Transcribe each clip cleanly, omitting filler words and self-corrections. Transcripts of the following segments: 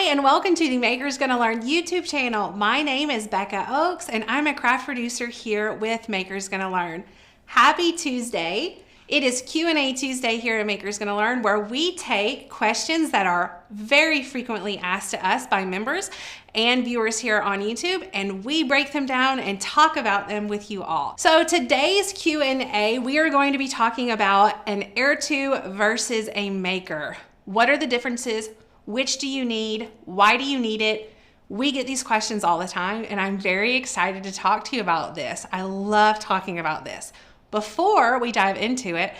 and welcome to the Maker's Gonna Learn YouTube channel. My name is Becca Oakes and I'm a craft producer here with Maker's Gonna Learn. Happy Tuesday. It is Q&A Tuesday here at Maker's Gonna Learn, where we take questions that are very frequently asked to us by members and viewers here on YouTube, and we break them down and talk about them with you all. So today's Q&A, we are going to be talking about an Air 2 versus a Maker. What are the differences? Which do you need? Why do you need it? We get these questions all the time, and I'm very excited to talk to you about this. I love talking about this. Before we dive into it,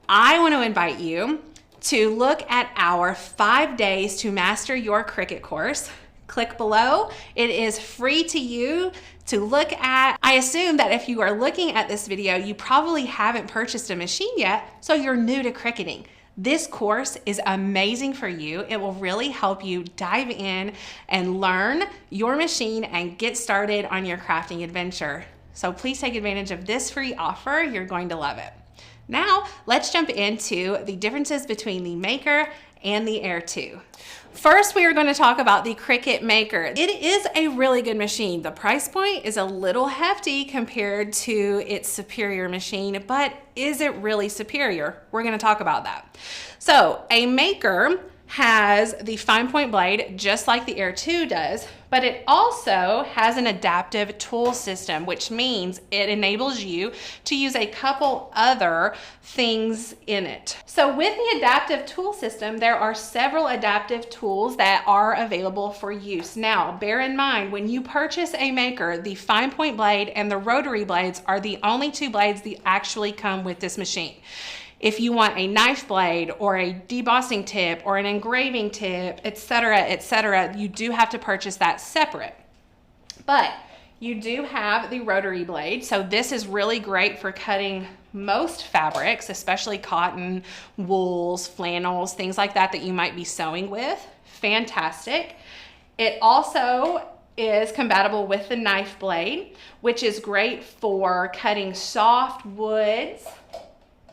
I want to invite you to look at our 5 days to master your Cricut course. Click below. It is free to you to look at. I assume that if you are looking at this video, you probably haven't purchased a machine yet, so you're new to cricketing. This course is amazing for you. It will really help you dive in and learn your machine and get started on your crafting adventure. So please take advantage of this free offer. You're going to love it. Now, let's jump into the differences between the Maker and the Air 2. First, we are going to talk about the Cricut Maker. It is a really good machine. The price point is a little hefty compared to its superior machine, but is it really superior? We're going to talk about that. So, a Maker has the fine point blade just like the Air 2 does, but it also has an adaptive tool system, which means it enables you to use a couple other things in it. So with the adaptive tool system, there are several adaptive tools that are available for use. Now, bear in mind, when you purchase a Maker, the fine point blade and the rotary blades are the only two blades that actually come with this machine. If you want a knife blade or a debossing tip or an engraving tip, etc., you do have to purchase that separate. But you do have the rotary blade, so this is really great for cutting most fabrics, especially cotton, wools, flannels, things like that that you might be sewing with. Fantastic. It also is compatible with the knife blade, which is great for cutting soft woods.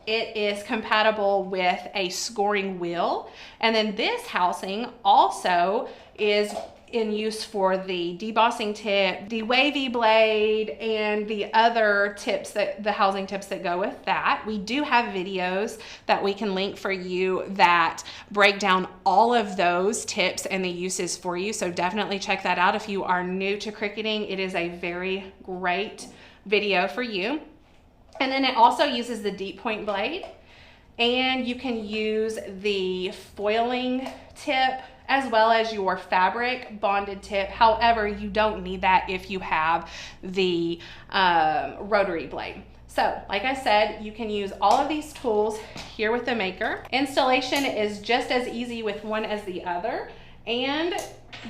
It is compatible with a scoring wheel. And then this housing also is in use for the debossing tip, the Wavy Blade, and the other tips, the housing tips that go with that. We do have videos that we can link for you that break down all of those tips and the uses for you. So definitely check that out if you are new to cricketing. It is a very great video for you. And then it also uses the deep point blade, and you can use the foiling tip as well as your fabric bonded tip. However, you don't need that if you have the rotary blade. So, like I said, you can use all of these tools here with the Maker. Installation is just as easy with one as the other. And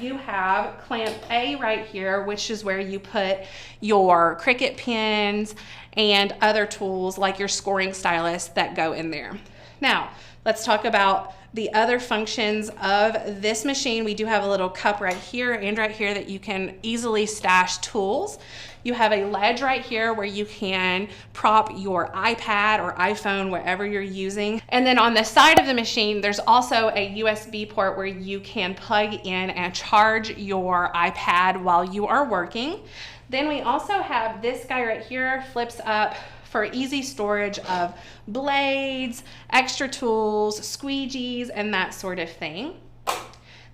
you have clamp A right here, which is where you put your Cricut pins and other tools like your scoring stylus that go in there. Now, let's talk about the other functions of this machine. We do have a little cup right here and right here that you can easily stash tools. You have a ledge right here where you can prop your iPad or iPhone, whatever you're using. And then on the side of the machine, there's also a USB port where you can plug in and charge your iPad while you are working. Then we also have this guy right here, flips up for easy storage of blades, extra tools, squeegees, and that sort of thing.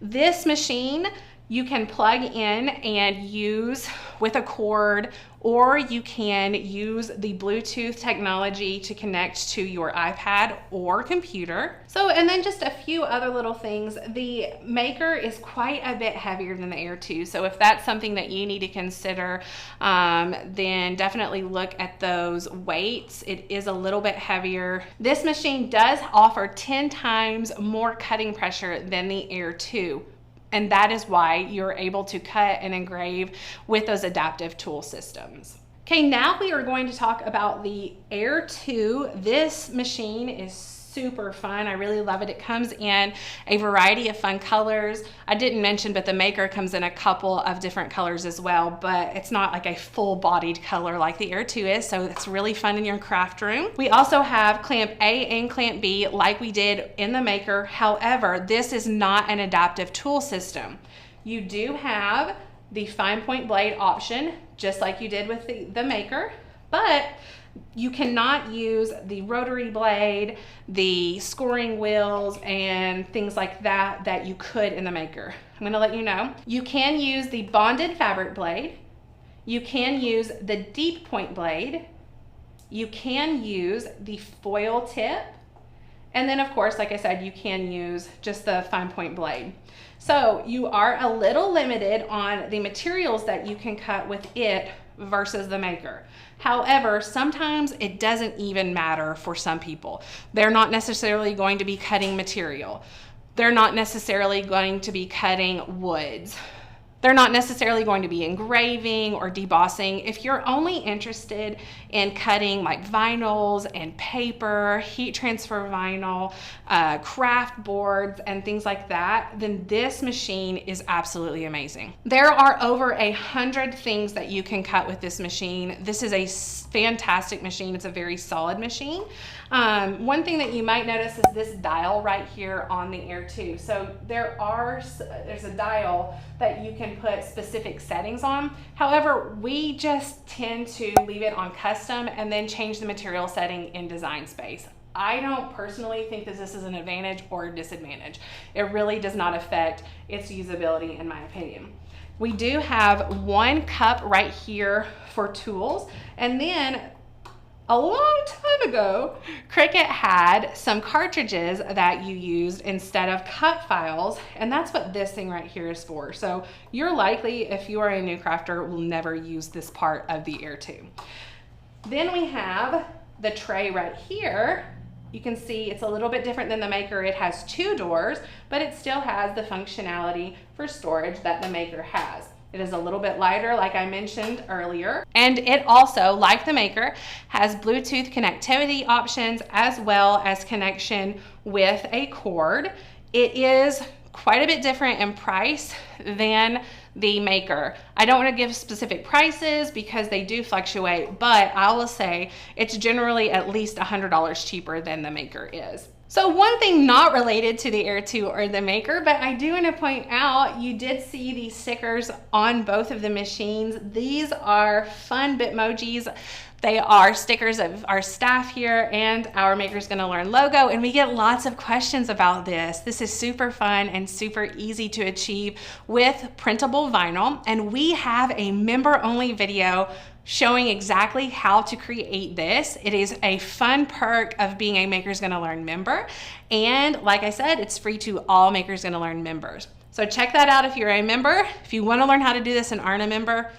This machine you can plug in and use with a cord, or you can use the Bluetooth technology to connect to your iPad or computer. So, and then just a few other little things. The Maker is quite a bit heavier than the Air 2. So if that's something that you need to consider, then definitely look at those weights. It is a little bit heavier. This machine does offer 10 times more cutting pressure than the Air 2. And that is why you're able to cut and engrave with those adaptive tool systems. Okay, now we are going to talk about the Air 2. This machine is super fun. I really love it. It comes in a variety of fun colors. I didn't mention, but the Maker comes in a couple of different colors as well, but it's not like a full-bodied color like the Air 2 is, so it's really fun in your craft room. We also have clamp A and clamp B like we did in the Maker. However, this is not an adaptive tool system. You do have the fine point blade option, just like you did with the Maker, but you cannot use the rotary blade, the scoring wheels, and things like that that you could in the Maker. I'm gonna let you know. You can use the bonded fabric blade. You can use the deep point blade. You can use the foil tip. And then of course, like I said, you can use just the fine point blade. So you are a little limited on the materials that you can cut with it versus the Maker. However, sometimes it doesn't even matter for some people. They're not necessarily going to be cutting material. They're not necessarily going to be cutting woods. They're not necessarily going to be engraving or debossing. If you're only interested in cutting like vinyls and paper, heat transfer vinyl, craft boards, and things like that, then this machine is absolutely amazing. There are over 100 things that you can cut with this machine. This is a fantastic machine. It's a very solid machine. One thing that you might notice is this dial right here on the Air 2. So there's a dial that you can put specific settings on. However, we just tend to leave it on custom and then change the material setting in Design Space. I don't personally think that this is an advantage or a disadvantage. It really does not affect its usability in my opinion. We do have one cup right here for tools, and then a long time ago, Cricut had some cartridges that you used instead of cut files, and that's what this thing right here is for. So you're likely, if you are a new crafter, will never use this part of the Air 2. Then we have the tray right here. You can see it's a little bit different than the Maker. It has 2 doors, but it still has the functionality for storage that the Maker has. It is a little bit lighter, like I mentioned earlier. And it also, like the Maker, has Bluetooth connectivity options as well as connection with a cord. It is quite a bit different in price than the Maker. I don't want to give specific prices because they do fluctuate, but I will say it's generally at least $100 cheaper than the Maker is. So one thing not related to the Air 2 or the Maker, but I do want to point out, you did see these stickers on both of the machines. These are fun Bitmojis. They are stickers of our staff here and our Maker's Gonna Learn logo, and we get lots of questions about this. This is super fun and super easy to achieve with printable vinyl, and we have a member-only video showing exactly how to create this. It is a fun perk of being a Maker's Gonna Learn member, and like I said, it's free to all Maker's Gonna Learn members. So check that out if you're a member. If you wanna learn how to do this and aren't a member,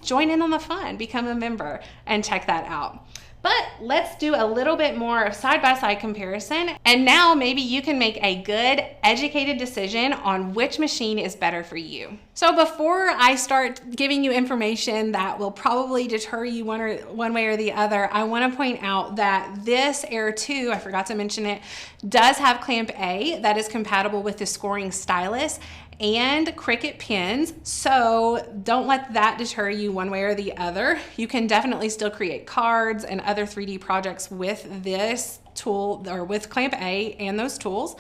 join in on the fun, become a member, and check that out. But let's do a little bit more of side-by-side comparison, and now maybe you can make a good, educated decision on which machine is better for you. So before I start giving you information that will probably deter you one way or the other, I want to point out that this Air 2, I forgot to mention it, does have clamp A that is compatible with the scoring stylus and Cricut pins, so don't let that deter you one way or the other. You can definitely still create cards and other 3D projects with this tool, or with clamp A and those tools.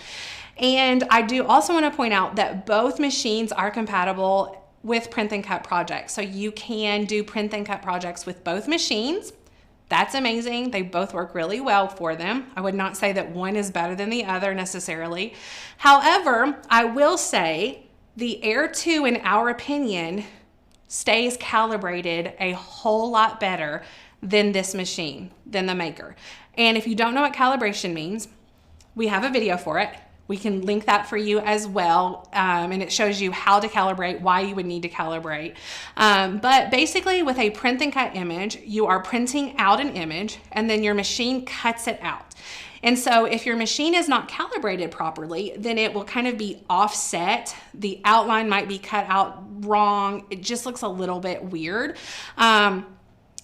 And I do also want to point out that both machines are compatible with print and cut projects, so you can do print and cut projects with both machines. That's amazing. They both work really well for them. I would not say that one is better than the other necessarily. However, I will say the Air 2, in our opinion, stays calibrated a whole lot better than this machine, than the Maker. And if you don't know what calibration means, we have a video for it. We can link that for you as well, and it shows you how to calibrate, why you would need to calibrate. But basically with a print and cut image, you are printing out an image and then your machine cuts it out. And so if your machine is not calibrated properly, then it will kind of be offset. The outline might be cut out wrong. It just looks a little bit weird. And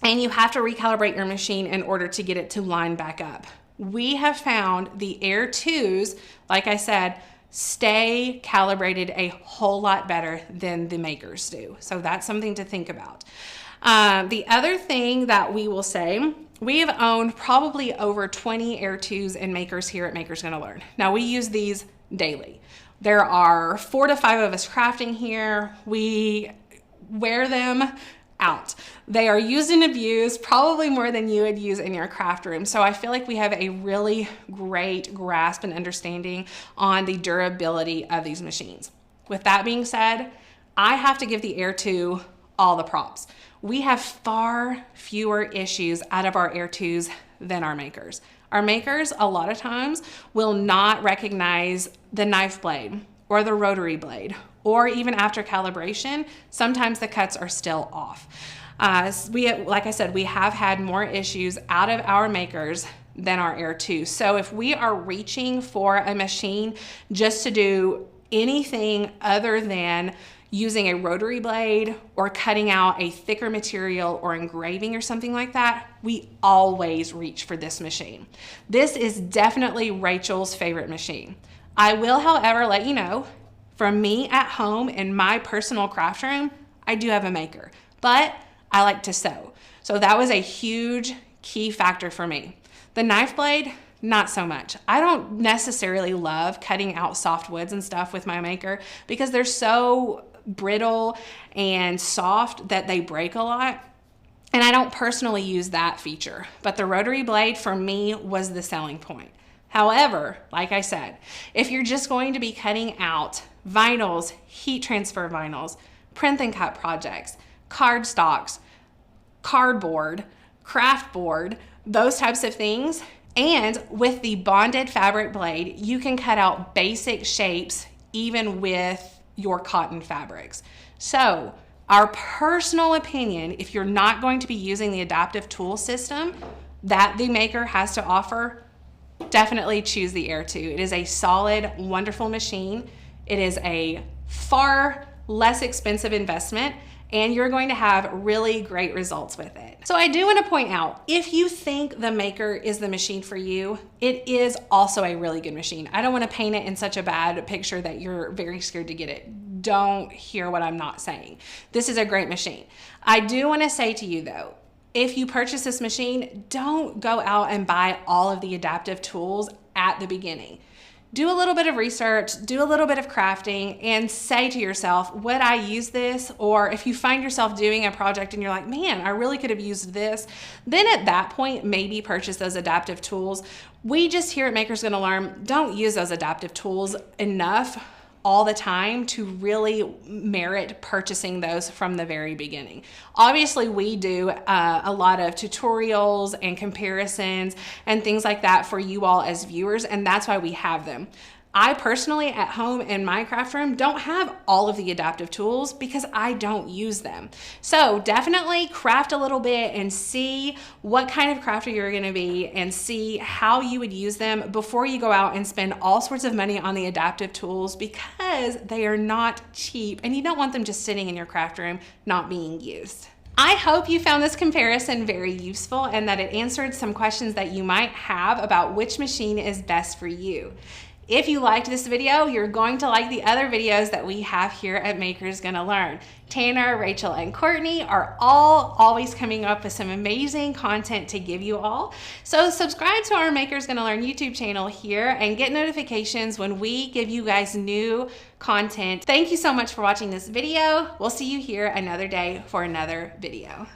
you have to recalibrate your machine in order to get it to line back up. we have found the Air 2s, like I said, stay calibrated a whole lot better than the Makers do. So that's something to think about. The other thing that we will say, we have owned probably over 20 Air 2s and Makers here at Makers Gonna Learn. Now we use these daily. There are 4 to 5 of us crafting here. We wear them out. They are used and abused probably more than you would use in your craft room. So I feel like we have a really great grasp and understanding on the durability of these machines. With that being said, I have to give the Air 2 all the props. We have far fewer issues out of our Air 2s than our Makers. Our Makers, a lot of times, will not recognize the knife blade or the rotary blade, or even after calibration, sometimes the cuts are still off. Like I said, we have had more issues out of our Makers than our Air 2. So if we are reaching for a machine just to do anything other than using a rotary blade or cutting out a thicker material or engraving or something like that, we always reach for this machine. This is definitely Rachel's favorite machine. I will, however, let you know, from me at home in my personal craft room, I do have a Maker, but I like to sew. So that was a huge key factor for me. The knife blade, not so much. I don't necessarily love cutting out soft woods and stuff with my Maker because they're so brittle and soft that they break a lot. And I don't personally use that feature, but the rotary blade for me was the selling point. However, like I said, if you're just going to be cutting out vinyls, heat transfer vinyls, print and cut projects, cardstocks, cardboard, craft board, those types of things, and with the bonded fabric blade, you can cut out basic shapes even with your cotton fabrics. So our personal opinion, if you're not going to be using the adaptive tool system that the Maker has to offer, definitely choose the Air 2. It is a solid, wonderful machine. It is a far less expensive investment, and you're going to have really great results with it. So I do want to point out, if you think the Maker is the machine for you, it is also a really good machine. I don't want to paint it in such a bad picture that you're very scared to get it. Don't hear what I'm not saying. This is a great machine. I do want to say to you though, if you purchase this machine, don't go out and buy all of the adaptive tools at the beginning. Do a little bit of research, do a little bit of crafting, and say to yourself, would I use this? Or if you find yourself doing a project and you're like, man, I really could have used this, then at that point, maybe purchase those adaptive tools. We just here at Makers Gonna Learn don't use those adaptive tools enough all the time to really merit purchasing those from the very beginning. Obviously, we do a lot of tutorials and comparisons and things like that for you all as viewers, and that's why we have them. I personally at home in my craft room don't have all of the adaptive tools because I don't use them. So definitely craft a little bit and see what kind of crafter you're gonna be and see how you would use them before you go out and spend all sorts of money on the adaptive tools, because they are not cheap and you don't want them just sitting in your craft room not being used. I hope you found this comparison very useful and that it answered some questions that you might have about which machine is best for you. If you liked this video, you're going to like the other videos that we have here at Makers Gonna Learn. Tanner, Rachel, and Courtney are all always coming up with some amazing content to give you all. So subscribe to our Makers Gonna Learn YouTube channel here and get notifications when we give you guys new content. Thank you so much for watching this video. We'll see you here another day for another video.